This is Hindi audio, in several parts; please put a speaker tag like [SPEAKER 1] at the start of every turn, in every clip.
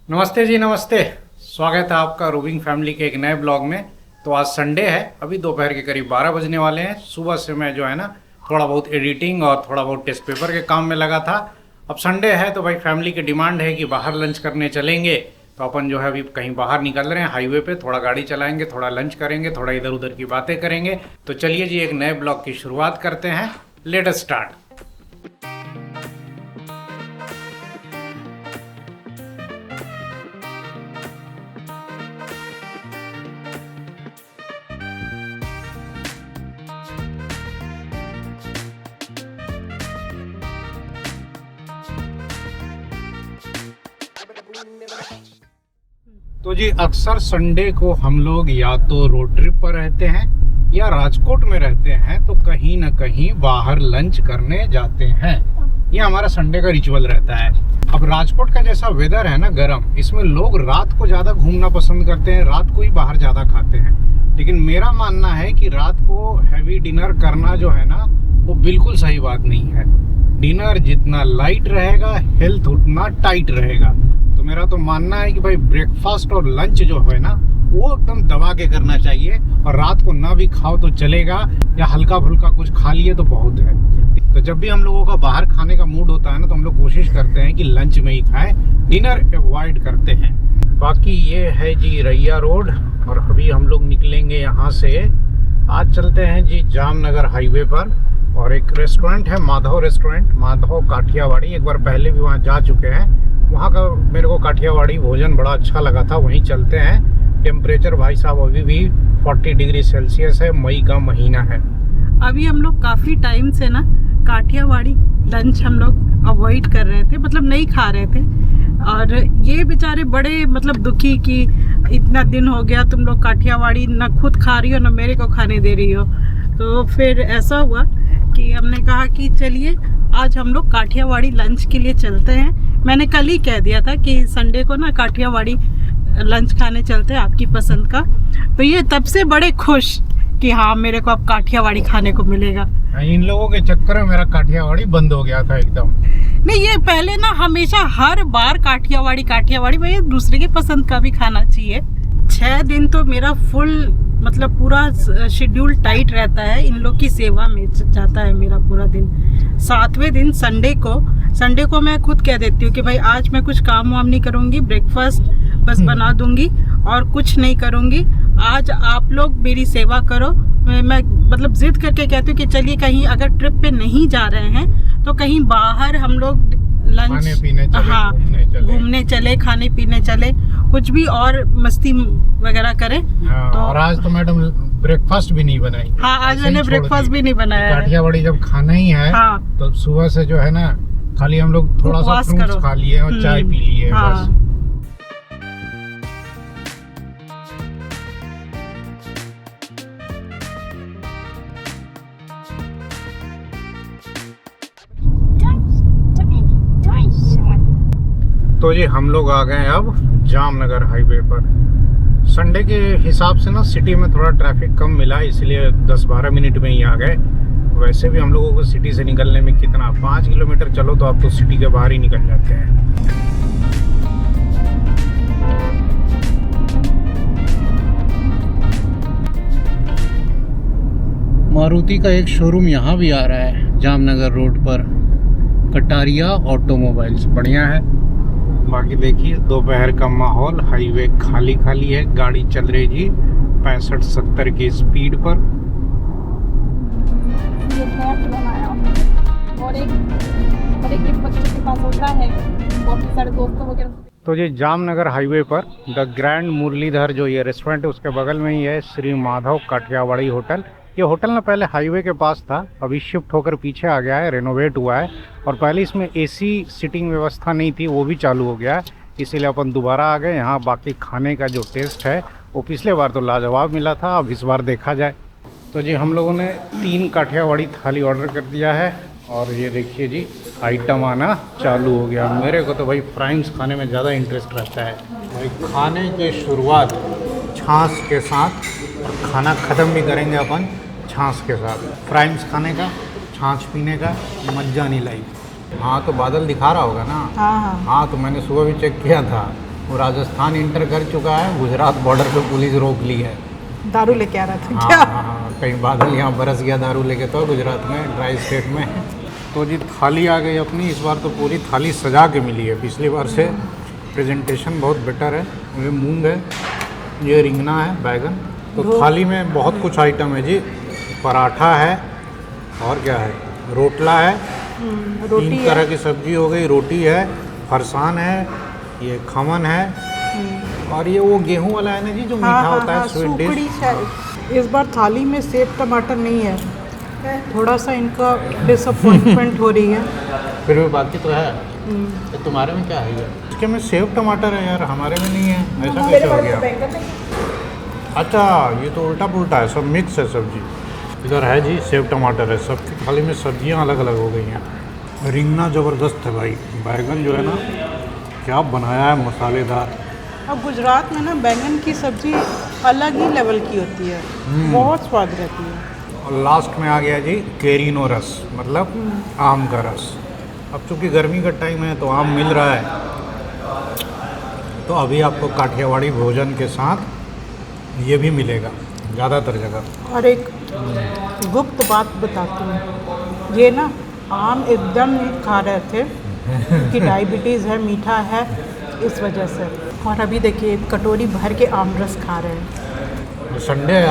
[SPEAKER 1] नमस्ते जी, नमस्ते। स्वागत है आपका रूबिंग फैमिली के एक नए ब्लॉग में। तो आज संडे है, अभी दोपहर के करीब 12 बजने वाले हैं। सुबह से मैं जो है ना थोड़ा बहुत एडिटिंग और थोड़ा बहुत टेस्ट पेपर के काम में लगा था। अब संडे है तो भाई फैमिली की डिमांड है कि बाहर लंच करने चलेंगे। तो अपन जो है अभी कहीं बाहर निकल रहे हैं, हाईवे पे थोड़ा गाड़ी चलाएंगे, थोड़ा लंच करेंगे, थोड़ा इधर उधर की बातें करेंगे। तो चलिए जी, एक नए ब्लॉग की शुरुआत करते हैं। Let us start. तो जी अक्सर संडे को हम लोग या तो रोड ट्रिप पर रहते हैं या राजकोट में रहते हैं, तो कहीं ना कहीं बाहर लंच करने जाते हैं। ये हमारा संडे का रिचुअल रहता है। अब राजकोट का जैसा वेदर है ना गरम, इसमें लोग रात को ज़्यादा घूमना पसंद करते हैं, रात को ही बाहर ज़्यादा खाते हैं। लेकिन मेरा मानना है कि रात को हैवी डिनर करना जो है ना वो बिल्कुल सही बात नहीं है। डिनर जितना लाइट रहेगा, हेल्थ उतना टाइट रहेगा। तो मेरा तो मानना है कि भाई ब्रेकफास्ट और लंच जो है ना वो एकदम दबा के करना चाहिए, और रात को ना भी खाओ तो चलेगा, या हल्का फुल्का कुछ खा लिए तो बहुत है। तो जब भी हम लोगों का बाहर खाने का मूड होता है ना तो हम लोग कोशिश करते हैं कि लंच में ही खाएं, डिनर अवॉइड करते हैं। बाकी ये है जी रैया रोड, और अभी हम लोग निकलेंगे यहाँ से। आज चलते हैं जी जामनगर हाईवे पर, और एक रेस्टोरेंट है माधव रेस्टोरेंट, माधव काठियावाड़ी। एक बार पहले भी वहाँ जा चुके हैं। वहाँ का मेरे को काठियावाड़ी भोजन बड़ा अच्छा लगा था, वहीं चलते हैं। टेम्परेचर भाई साहब अभी भी 40 डिग्री सेल्सियस है, मई का महीना है।
[SPEAKER 2] अभी हम लोग काफ़ी टाइम से ना काठियावाड़ी लंच हम लोग अवॉइड कर रहे थे, मतलब नहीं खा रहे थे। और ये बेचारे बड़े मतलब दुखी कि इतना दिन हो गया तुम लोग काठियावाड़ी ना खुद खा रही हो ना मेरे को खाने दे रही हो। तो फिर ऐसा हुआ कि हमने कहा कि चलिए आज हम लोग काठियावाड़ी लंच के लिए चलते हैं। मैंने कल ही कह दिया था कि संडे को ना काठियावाड़ी लंच खाने चलते हैं आपकी पसंद का। तो ये तब से बड़े खुश कि हाँ मेरे को अब काठियावाड़ी खाने को मिलेगा।
[SPEAKER 1] इन लोगों के चक्कर में मेरा काठियावाड़ी बंद हो गया था एकदम।
[SPEAKER 2] नहीं, ये पहले ना हमेशा हर बार काठियावाड़ी भाई दूसरे की पसंद का भी खाना चाहिए। 6 दिन तो मेरा फुल मतलब पूरा शेड्यूल टाइट रहता है, इन लोग की सेवा में जाता है मेरा पूरा दिन। 7वें दिन संडे को मैं खुद कह देती हूँ कि भाई आज मैं कुछ काम वाम नहीं करूँगी, ब्रेकफास्ट बस बना दूंगी और कुछ नहीं करूँगी। आज आप लोग मेरी सेवा करो। मैं मतलब जिद करके कहती हूँ कि चलिए कहीं अगर ट्रिप पे नहीं जा रहे हैं तो कहीं बाहर हम लोग लंच
[SPEAKER 1] खाने पीने चले,
[SPEAKER 2] हाँ घूमने चले, खाने पीने चले, कुछ भी और मस्ती वगैरह करें।
[SPEAKER 1] तो और आज तो मैडम ब्रेकफास्ट भी नहीं बनाई।
[SPEAKER 2] हाँ, आज मैंने ब्रेकफास्ट भी नहीं बनाया है।
[SPEAKER 1] काठियावाड़ी जब खाना ही है
[SPEAKER 2] हाँ,
[SPEAKER 1] तो सुबह से जो है ना खाली हम लोग थोड़ा सा फ्रूट्स खा लिए और चाय पी लिए बस। तो जी हम लोग आ गए अब जामनगर हाईवे पर। संडे के हिसाब से ना सिटी में थोड़ा ट्रैफिक कम मिला, इसलिए 10-12 मिनट में ही आ गए। वैसे भी हम लोगों को सिटी से निकलने में कितना 5 किलोमीटर चलो तो आप तो सिटी के बाहर ही निकल जाते हैं। मारुति का एक शोरूम यहाँ भी आ रहा है जामनगर रोड पर, कटारिया ऑटोमोबाइल्स, बढ़िया है। बाकी देखिए दोपहर का माहौल, हाईवे खाली खाली है, गाड़ी चल रही जी 65-70 की स्पीड पर। और एक बच्चे के पास होता है, सारे दोस्तों वगैरह। तो ये जामनगर हाईवे पर द ग्रैंड मुरलीधर जो ये रेस्टोरेंट है उसके बगल में ही है श्री माधव काठियावाड़ी होटल। ये होटल ना पहले हाईवे के पास था, अभी शिफ्ट होकर पीछे आ गया है, रेनोवेट हुआ है। और पहले इसमें एसी सीटिंग व्यवस्था नहीं थी, वो भी चालू हो गया है, इसीलिए अपन दोबारा आ गए यहाँ। बाकी खाने का जो टेस्ट है वो पिछले बार तो लाजवाब मिला था, अब इस बार देखा जाए। तो जी हम लोगों ने 3 काठियावाड़ी थाली ऑर्डर कर दिया है, और ये देखिए जी आइटम आना चालू हो गया। मेरे को तो भाई फ्राइम्स खाने में ज़्यादा इंटरेस्ट रहता है। भाई खाने की शुरुआत छाछ के साथ, और खाना ख़त्म भी करेंगे अपन छाछ के साथ। फ्राइम्स खाने का, छाछ पीने का मजा नहीं लाई। हाँ तो बादल दिखा रहा होगा ना।
[SPEAKER 2] हाँ हाँ
[SPEAKER 1] हाँ तो मैंने सुबह भी चेक किया था, वो राजस्थान इंटर कर चुका है, गुजरात बॉर्डर पे पुलिस रोक ली है।
[SPEAKER 2] दारू लेके आ रहा था
[SPEAKER 1] हाँ
[SPEAKER 2] क्या?
[SPEAKER 1] हाँ, कहीं बादल यहाँ बरस गया दारू लेके, तो गुजरात में ड्राई स्टेट में। तो जी थाली आ गई अपनी, इस बार तो पूरी थाली सजा के मिली है, पिछली बार से प्रेजेंटेशन बहुत बेटर है। ये मूंग है, ये रिंगना है, बैगन। तो थाली में बहुत कुछ आइटम है जी, पराठा है और क्या है, रोटला है,
[SPEAKER 2] रोटी
[SPEAKER 1] 3
[SPEAKER 2] है।
[SPEAKER 1] तरह की सब्जी हो गई, रोटी है, फरसान है, ये खमन है, और ये वो गेहूं वाला है ना जी जो मीठा होता है, स्वीट डिश।
[SPEAKER 2] सूखड़ी शायद। इस बार थाली में सेब टमाटर नहीं है, थोड़ा सा इनका डिसअपॉइंटमेंट हो रही है।
[SPEAKER 1] फिर भी बाकी तो है। तो तुम्हारे में क्या है ये? इसके में सेब टमाटर है यार, हमारे में नहीं है, ऐसा कैसे हो गया? अच्छा, ये तो उल्टा पुल्टा है, सब मिक्स है सब्जी। इधर है जी सेब टमाटर है, सबकी थाली में सब्जियां अलग अलग हो गई हैं। रिंगना ज़बरदस्त है भाई, बैगन जो है ना क्या बनाया है, मसालेदार।
[SPEAKER 2] अब गुजरात में ना बैंगन की सब्जी अलग ही लेवल की होती है, बहुत स्वाद रहती है।
[SPEAKER 1] और लास्ट में आ गया जी केरीनो रस, मतलब आम का रस। अब चूँकि गर्मी का टाइम है तो आम मिल रहा है, तो अभी आपको काठियावाड़ी भोजन के साथ ये भी मिलेगा ज़्यादातर जगह।
[SPEAKER 2] और एक गुप्त बात बताती हूँ, ये ना आम एकदम खा रहे थे कि डायबिटीज़ है, मीठा है, इस वजह से। और अभी देखिए कटोरी भर के आम रस खा रहे हैं।
[SPEAKER 1] संडे है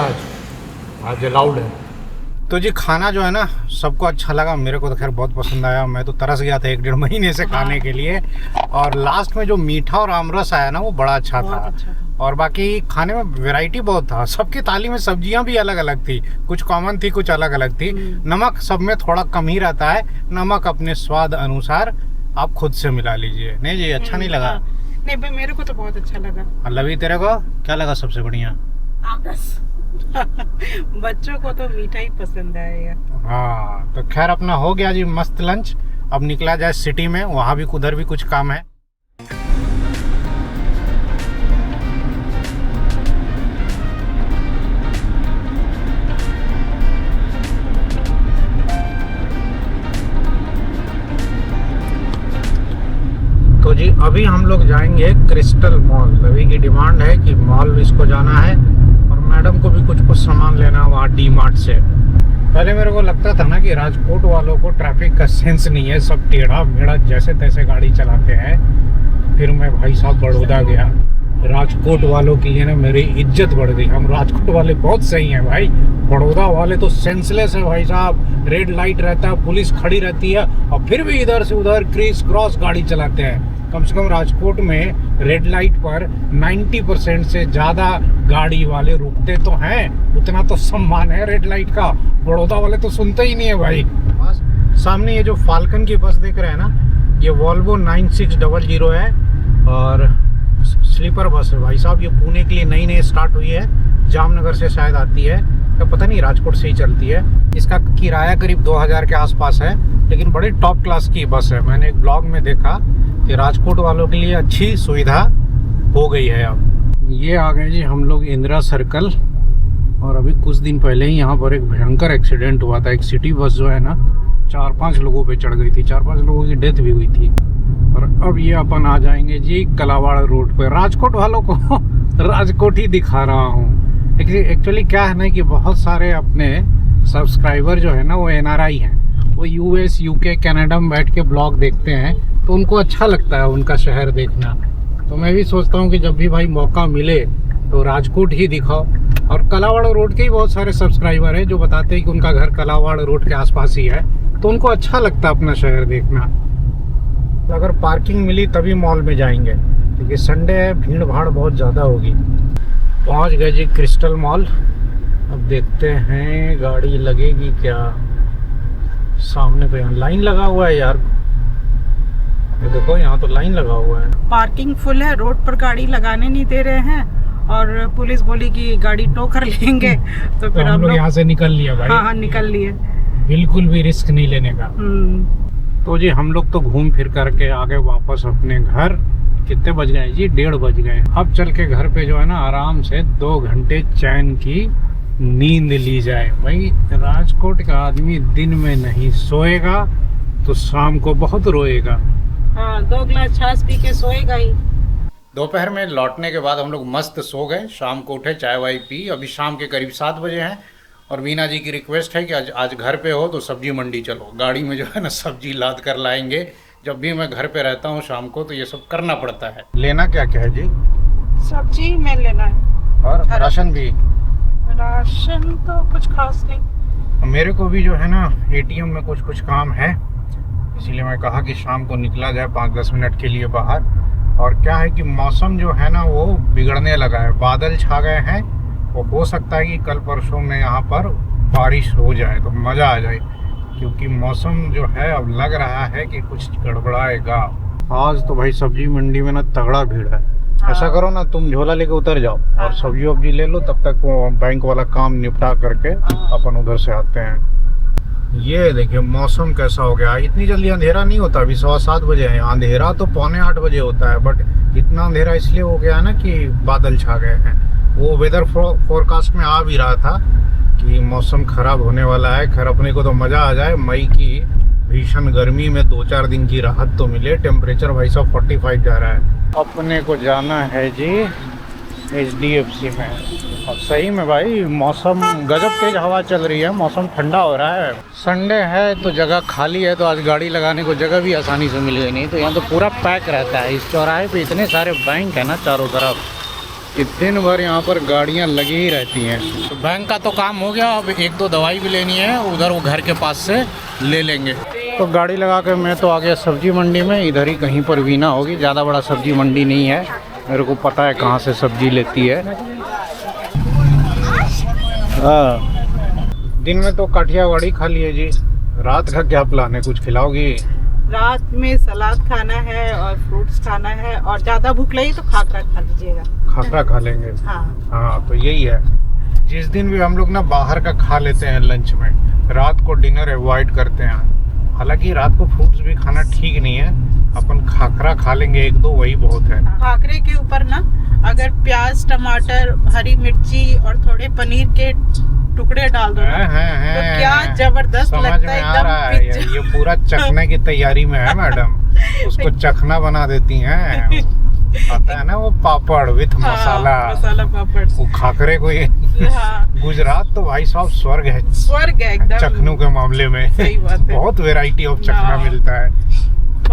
[SPEAKER 1] आज अलाउड है। तो जी खाना जो है ना सबको अच्छा लगा, मेरे को तो खैर बहुत पसंद आया, मैं तो तरस गया था 1-1.5 महीने से खाने के लिए। और लास्ट में जो मीठा और आमरस आया ना वो बड़ा अच्छा था। और बाकी खाने में वैरायटी बहुत था, सबकी थाली में सब्जियां भी अलग अलग थी, कुछ कॉमन थी, कुछ अलग अलग थी। नमक सब में थोड़ा कम ही रहता है, नमक अपने स्वाद अनुसार आप खुद से मिला लीजिए। नहीं जी, अच्छा नहीं लगा?
[SPEAKER 2] नहीं भाई, मेरे को तो बहुत अच्छा लगा।
[SPEAKER 1] लवी तेरे को क्या लगा सबसे बढ़िया?
[SPEAKER 2] आमरस। बच्चों को तो मीठा ही पसंद आएगा।
[SPEAKER 1] हाँ, तो खैर अपना हो गया जी मस्त लंच। अब निकला जाए सिटी में, वहाँ भी उधर भी कुछ काम है। तो जी अभी हम लोग जाएंगे क्रिस्टल मॉल। रवि की डिमांड है कि मॉल इसको जाना है, और मैडम को भी कुछ सामान लेना वहाँ डी मार्ट से। पहले मेरे को लगता था ना कि राजकोट वालों को ट्रैफिक का सेंस नहीं है, सब टेढ़ा मेढ़ा जैसे तैसे गाड़ी चलाते हैं। फिर मैं भाई साहब बड़ौदा गया, राजकोट वालों के लिए ना मेरी इज्जत बढ़ गई। हम राजकोट वाले बहुत सही हैं भाई, बड़ौदा वाले तो सेंसलेस है भाई साहब। रेड लाइट रहता है, पुलिस खड़ी रहती है, और फिर भी इधर से उधर क्रिस क्रॉस गाड़ी चलाते हैं। कम से कम राजकोट में रेड लाइट पर 90% से ज़्यादा गाड़ी वाले रुकते तो हैं, उतना तो सम्मान है रेड लाइट का। बड़ौदा वाले तो सुनते ही नहीं है भाई। सामने ये जो फाल्कन की बस देख रहे हैं ना, ये वॉल्वो 9600 है, और स्लीपर बस है भाई साहब। ये पुणे के लिए नई नई स्टार्ट हुई है, जामनगर से शायद आती है, तो पता नहीं राजकोट से ही चलती है। इसका किराया करीब 2000 के आसपास है, लेकिन बड़ी टॉप क्लास की बस है। मैंने एक ब्लॉग में देखा कि राजकोट वालों के लिए अच्छी सुविधा हो गई है। अब ये आ गए जी हम लोग इंदिरा सर्कल, और अभी कुछ दिन पहले ही यहाँ पर एक भयंकर एक्सीडेंट हुआ था। एक सिटी बस जो है ना 4-5 लोगों पे चढ़ गई थी, 4-5 लोगों की डेथ भी हुई थी। और अब ये अपन आ जाएंगे जी कलावाड़ रोड पे। राजकोट वालों को राजकोट ही दिखा रहा हूँ। एक्चुअली क्या है ना कि बहुत सारे अपने सब्सक्राइबर जो है ना वो NRI हैं, वो US, UK, कनाडा में बैठ के ब्लॉग देखते हैं, तो उनको अच्छा लगता है उनका शहर देखना। तो मैं भी सोचता हूँ कि जब भी भाई मौका मिले तो राजकोट ही दिखाओ। और कलावाड़ रोड के ही बहुत सारे सब्सक्राइबर हैं जो बताते हैं कि उनका घर कलावाड़ रोड के आसपास ही है, तो उनको अच्छा लगता है अपना शहर देखना। तो अगर पार्किंग मिली तभी मॉल में जाएंगे, क्योंकि संडे है, भीड़ भाड़ बहुत ज़्यादा होगी। पहुँच गए जी क्रिस्टल मॉल। अब देखते हैं गाड़ी लगेगी क्या। सामने तो यहाँ लाइन लगा हुआ है यार, ये देखो यहाँ तो लाइन लगा हुआ है।
[SPEAKER 2] पार्किंग फुल है, रोड पर गाड़ी लगाने नहीं दे रहे हैं, और पुलिस बोली कि गाड़ी टो कर लेंगे। तो फिर हम लोग
[SPEAKER 1] यहाँ से निकल लिया भाई।
[SPEAKER 2] हाँ निकल लिए,
[SPEAKER 1] बिल्कुल भी रिस्क नहीं लेने का। तो जी हम लोग तो घूम फिर करके आ गए वापस अपने घर। कितने बज गए जी? 1:30 बज गए। अब चल के घर पे जो है ना आराम से 2 घंटे चैन की नींद ली जाए। भाई राजकोट का आदमी दिन में नहीं सोएगा तो शाम को बहुत रोएगा।
[SPEAKER 2] हाँ, 2 गिलास छाछ पी के सोएगा ही।
[SPEAKER 1] दोपहर में लौटने के बाद हम लोग मस्त सो गए, शाम को उठे, चाय वाय पी। अभी शाम के करीब 7 बजे हैं और वीना जी की रिक्वेस्ट है कि आज घर पे हो तो सब्जी मंडी चलो। गाड़ी में जो है ना सब्जी लाद कर लाएंगे। जब भी मैं घर पे रहता हूँ शाम को तो ये सब करना पड़ता है। लेना क्या क्या है जी?
[SPEAKER 2] सब्जी में लेना है
[SPEAKER 1] और राशन भी?
[SPEAKER 2] राशन तो कुछ खास नहीं।
[SPEAKER 1] मेरे को भी जो है ना एटीएम में कुछ काम है, इसीलिए मैं कहा कि शाम को निकला जाए 5-10 मिनट के लिए बाहर। और क्या है कि मौसम जो है ना वो बिगड़ने लगा है, बादल छा गए हैं। वो हो सकता है कि कल परसों में यहाँ पर बारिश हो जाए तो मज़ा आ जाए, क्योंकि मौसम जो है अब लग रहा है कि कुछ गड़बड़ाएगा। आज तो भाई सब्जी मंडी में ना तगड़ा भीड़ है। ऐसा करो ना, तुम झोला लेके उतर जाओ और सब्जी वब्जी ले लो, तब तक वो बैंक वाला काम निपटा करके अपन उधर से आते हैं। ये देखिए मौसम कैसा हो गया। इतनी जल्दी अंधेरा नहीं होता, अभी 7:15 बजे है। अंधेरा तो 7:45 बजे होता है, बट इतना अंधेरा इसलिए हो गया है ना कि बादल छा गए हैं। वो वेदर फोरकास्ट में आ भी रहा था कि मौसम खराब होने वाला है। खैर अपने को तो मज़ा आ जाए, मई की भीषण गर्मी में 2-4 दिन की राहत तो मिले। टेम्परेचर भाई साहब 45 जा रहा है। अपने को जाना है जी HDFC में। और सही में भाई मौसम गजब तेज हवा चल रही है, मौसम ठंडा हो रहा है। संडे है तो जगह खाली है, तो आज गाड़ी लगाने को जगह भी आसानी से मिल गई। नहीं तो यहाँ तो पूरा पैक रहता है। इस चौराहे पे इतने सारे बैंक है ना चारों तरफ कि दिन भर यहाँ पर गाड़ियाँ लगी ही रहती हैं। तो बैंक का तो काम हो गया, अब 1-2 दवाई भी लेनी है, उधर वो घर के पास से ले लेंगे। तो गाड़ी लगा कर मैं तो आ गया सब्जी मंडी में। इधर ही कहीं पर वीना होगी, ज़्यादा बड़ा सब्जी मंडी नहीं है, मेरे को पता है कहाँ से सब्जी लेती है। हाँ, दिन में तो काठियावाड़ी खा लिए जी। रात का क्या प्लान है, कुछ खिलाओगी?
[SPEAKER 2] रात में सलाद खाना है और फ्रूट्स खाना है, और ज्यादा भूख लगी तो खाखरा खा लीजिएगा।
[SPEAKER 1] खाखरा खा लेंगे। हाँ तो यही है, जिस दिन भी हम लोग ना बाहर का खा लेते हैं लंच में, रात को डिनर अवॉइड करते हैं। हालांकि रात को फ्रूट्स भी खाना ठीक नहीं है, अपन खाखरा खा लेंगे 1-2, वही बहुत है।
[SPEAKER 2] खाखरे के ऊपर ना अगर प्याज, टमाटर, हरी मिर्ची और थोड़े पनीर के टुकड़े डाल दो तो क्या जबरदस्त लगता है एकदम।
[SPEAKER 1] ये पूरा चखने की तैयारी में है मैडम। उसको चखना बना देती हैं। आता है ना वो पापड़ विथ मसाला
[SPEAKER 2] पापड़।
[SPEAKER 1] वो खाखरे को ये गुजरात तो भाई साहब स्वर्ग है
[SPEAKER 2] एकदम
[SPEAKER 1] चखनों के मामले में।
[SPEAKER 2] सही बात है।
[SPEAKER 1] बहुत वैरायटी ऑफ चखना मिलता है,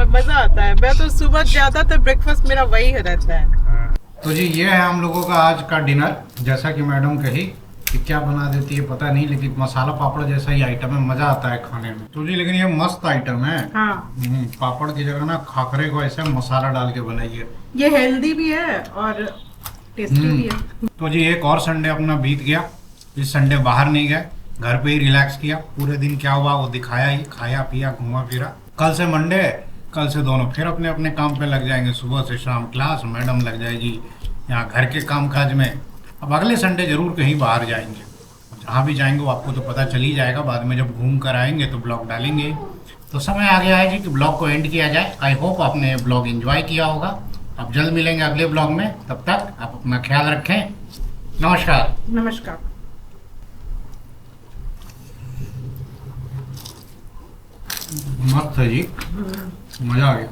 [SPEAKER 2] मजा आता है। मैं तो सुबह ज्यादा तो ब्रेकफास्ट मेरा वही रहता है।
[SPEAKER 1] तो जी ये है हम लोगों का आज का डिनर। जैसा कि मैडम कही कि क्या बना देती है पता नहीं, लेकिन मसाला पापड़ जैसा ही आइटम है, मजा आता है खाने में। तो जी लेकिन ये मस्त आइटम है। पापड़ की जगह ना खाखरे को ऐसे मसाला डाल के बनाइए।
[SPEAKER 2] ये हेल्दी भी है और टेस्टी भी है।
[SPEAKER 1] तो जी एक और संडे अपना बीत गया। इस संडे बाहर नहीं गए, घर पे ही रिलैक्स किया। पूरे दिन क्या हुआ वो दिखाया ही, खाया पिया घूमा फिरा। कल से मंडे, कल से दोनों फिर अपने अपने काम पे लग जाएंगे। सुबह से शाम क्लास, मैडम लग जाएगी यहाँ घर के काम काज में। अब अगले संडे जरूर कहीं बाहर जाएंगे, जहाँ भी जाएंगे वो आपको तो पता चल ही जाएगा। बाद में जब घूम कर आएंगे तो ब्लॉग डालेंगे। तो समय आ गया है जी कि ब्लॉग को एंड किया जाए। आई होप आपने ब्लॉग एंजॉय किया होगा। अब जल्द मिलेंगे अगले ब्लॉग में, तब तक आप अपना ख्याल रखें। नमस्कार।
[SPEAKER 2] नमस्कार।
[SPEAKER 1] मस्त है जी, मजा आ गया।